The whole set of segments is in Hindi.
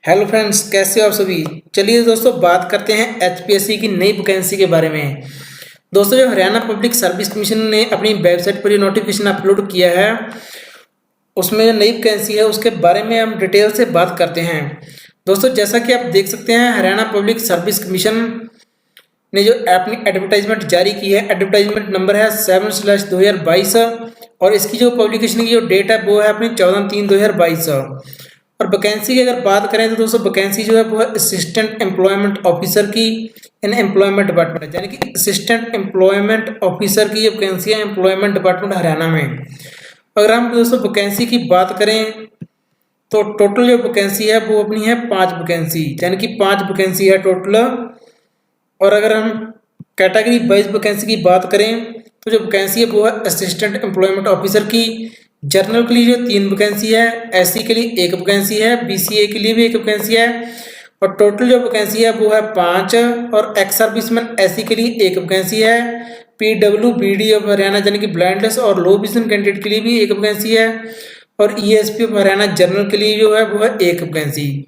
हेलो फ्रेंड्स, कैसे हो आप सभी। चलिए दोस्तों, बात करते हैं एचपीएससी की नई वैकेंसी के बारे में। दोस्तों, जो हरियाणा पब्लिक सर्विस कमीशन ने अपनी वेबसाइट पर ये नोटिफिकेशन अपलोड किया है, उसमें जो नई वैकेंसी है उसके बारे में हम डिटेल से बात करते हैं। दोस्तों, जैसा कि आप देख सकते हैं, हरियाणा पब्लिक सर्विस कमीशन ने जो अपनी एडवर्टाइजमेंट जारी की है, एडवर्टाइजमेंट नंबर है 7/2022 और इसकी जो पब्लिकेशन की जो डेट है वो है अपनी 14/3/2022। और वैकेंसी की अगर बात करें तो दोस्तों, वैकेंसी जो है वो है असिस्टेंट एम्प्लॉयमेंट ऑफिसर की इन एम्प्लॉयमेंट डिपार्टमेंट, यानी कि असिस्टेंट एम्प्लॉयमेंट ऑफिसर की ये वैकेंसी है एम्प्लॉयमेंट डिपार्टमेंट हरियाणा में। अगर हम दोस्तों वैकेंसी की बात करें तो टोटल जो वैकेंसी है वो अपनी है 5 वैकेंसी, यानी कि 5 वैकेंसी है टोटल। और अगर हम कैटेगरी वाइज वैकेंसी की बात करें तो जो वैकेंसी है वो है असिस्टेंट एम्प्लॉयमेंट ऑफिसर की। जनरल के लिए जो 3 वैकेंसी है, एससी के लिए 1 वैकेंसी है, बीसीए के लिए भी 1 वैकेंसी है और टोटल जो वैकेंसी है वो है 5। और एक्स सर्विसमैन एससी के लिए 1 वैकेंसी है। पीडब्ल्यूबीडी ऑफ हरियाणा यानी कि ब्लाइंडनेस और लो विजन कैंडिडेट के लिए भी 1 वैकेंसी है और ईएसपी ऑफ हरियाणा जनरल के लिए जो है वो है 1 वैकेंसी।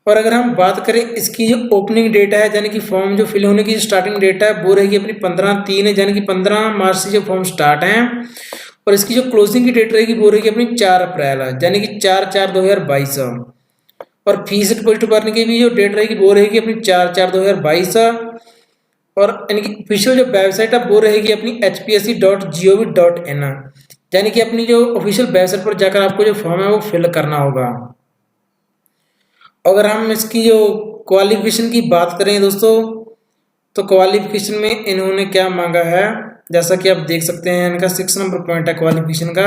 और अगर हम बात करें इसकी जो ओपनिंग डेट है, यानी कि फॉर्म जो फिल होने की स्टार्टिंग डेट है वो रहेगी अपनी 15/3, यानी कि 15 मार्च से जो फॉर्म स्टार्ट है। और इसकी जो क्लोजिंग की डेट रहेगी वो रहेगी अपनी 4 अप्रैल, यानी कि 4/4/2022। और फीस डिपॉजिट भरने की भी जो डेट रहेगी वो रहेगी अपनी 4/4/2022। और इनकी ऑफिशियल जो वेबसाइट है वो रहेगी अपनी hpsc.gov.in, यानी कि अपनी जो ऑफिशियल वेबसाइट पर जाकर आपको जो फॉर्म है वो फिल करना होगा। अगर हम इसकी जो क्वालिफिकेशन की बात करें दोस्तों, तो क्वालिफिकेशन में इन्होंने क्या मांगा है, जैसा कि आप देख सकते हैं इनका 6 नंबर पॉइंट है क्वालिफिकेशन का।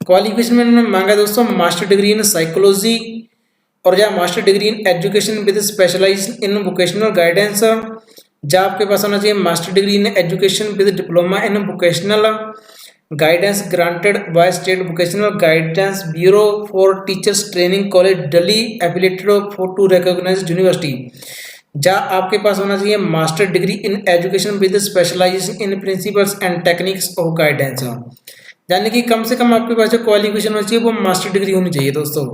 क्वालिफिकेशन में इन्होंने मांगा दोस्तों मास्टर डिग्री इन साइकोलॉजी और या master degree in education with specialization in vocational guidance. जहाँ आपके पास होना चाहिए master degree in education with diploma in vocational guidance granted by state vocational guidance bureau for teachers training college Delhi affiliated for to recognized university. जहाँ आपके पास होना चाहिए master degree in education with specialization in principles and techniques of guidance, यानी कि कम से कम आपके पास जो क्वालिफिकेशन होनी चाहिए वो मास्टर डिग्री होनी चाहिए दोस्तों,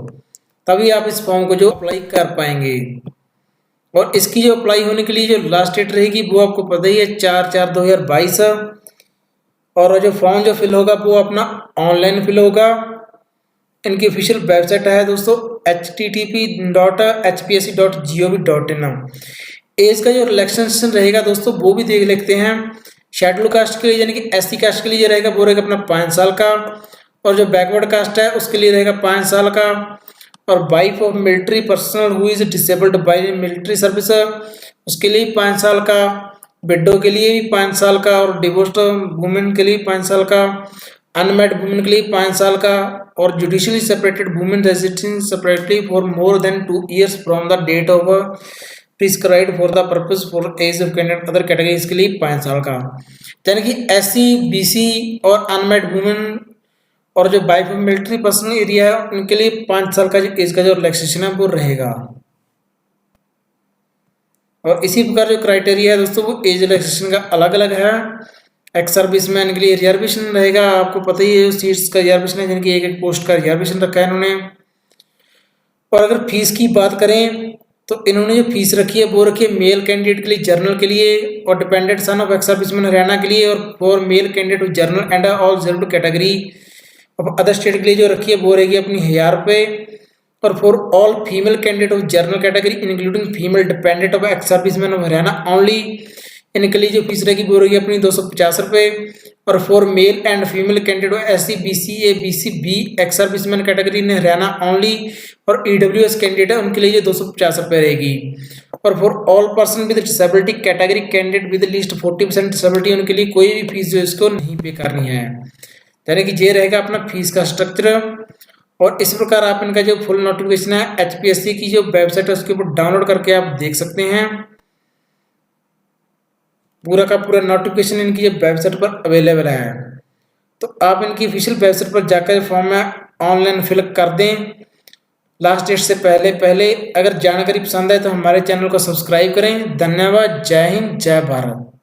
तभी आप इस फॉर्म को जो अप्लाई कर पाएंगे। और इसकी जो अप्लाई होने के लिए जो लास्ट डेट रहेगी वो आपको पता ही है 4/4/2022। और जो फॉर्म जो फिल होगा वो अपना ऑनलाइन फिल होगा। इनकी ऑफिशियल वेबसाइट है दोस्तों http.hpsc.gov.in। एज का जो रिलैक्सेशन रहेगा दोस्तों वो भी देख लेते हैं। शेड्यूल कास्ट के लिए यानी कि एससी कास्ट के लिए रहेगा वो रहेगा अपना 5 साल का। और जो बैकवर्ड कास्ट है उसके लिए रहेगा 5 साल का। और wife of military personnel who is disabled by military service उसके लिए 5 साल का। विडो के लिए भी 5 साल का और डिवोर्स्ड वुमेन के लिए 5 साल का। अनमैरिड वुमेन के लिए 5 साल का। और judicially separated women residing separately for more than 2 years from the date of prescribed for the purpose for age of candidate other categories के लिए 5 साल का। यानी कि एससी बीसी और अनमैरिड वुमेन और जो wife of military personnel area है उनके लिए 5 साल का जो एज का जो रिलैक्सेशन है वो रहेगा। और इसी प्रकार जो क्राइटेरिया है दोस्तों वो एज रिलैक्सेशन का अलग अलग है। एक्स सर्विसमैन के लिए रिजर्वेशन रहेगा, आपको पता ही है सीट्स का रिजर्वेशन है, जिनकी एक पोस्ट का रिजर्वेशन रखा है इन्होंने। और अगर फीस की बात करें तो इन्होंने जो फीस रखी है वो रखी है मेल कैंडिडेट के लिए जर्नल के लिए और dependent son of ex serviceman Haryana के लिए। और for male candidate journal and all reserved category of other state के लिए जो रखी है वो रहेगी अपनी 1000 रुपये। और for all female candidate of general category including female dependent of ex serviceman of Haryana only, इनके लिए जो फीस रहेगी वो रहेगी अपनी 250 रुपये। और for male and female candidate of SC BCA BCB ex serviceman category in Haryana only और ईडब्ल्यूएस कैंडिडेट है उनके लिए 250 रुपये रहेगी। और for all person with disability category candidate with least 40% disability उनके लिए कोई भी फीस जो इसको नहीं पे करनी है। यानी कि ये रहेगा अपना फीस का स्ट्रक्चर। और इस प्रकार आप इनका जो फुल नोटिफिकेशन है एचपीएससी की जो वेबसाइट है उसके ऊपर डाउनलोड करके आप देख सकते हैं। पूरा का पूरा नोटिफिकेशन इनकी जो वेबसाइट पर अवेलेबल है, तो आप इनकी ऑफिशियल वेबसाइट पर जाकर फॉर्म में ऑनलाइन फिल कर दें लास्ट डेट से पहले। अगर जानकारी पसंद आए तो हमारे चैनल को सब्सक्राइब करें। धन्यवाद। जय हिंद, जय भारत।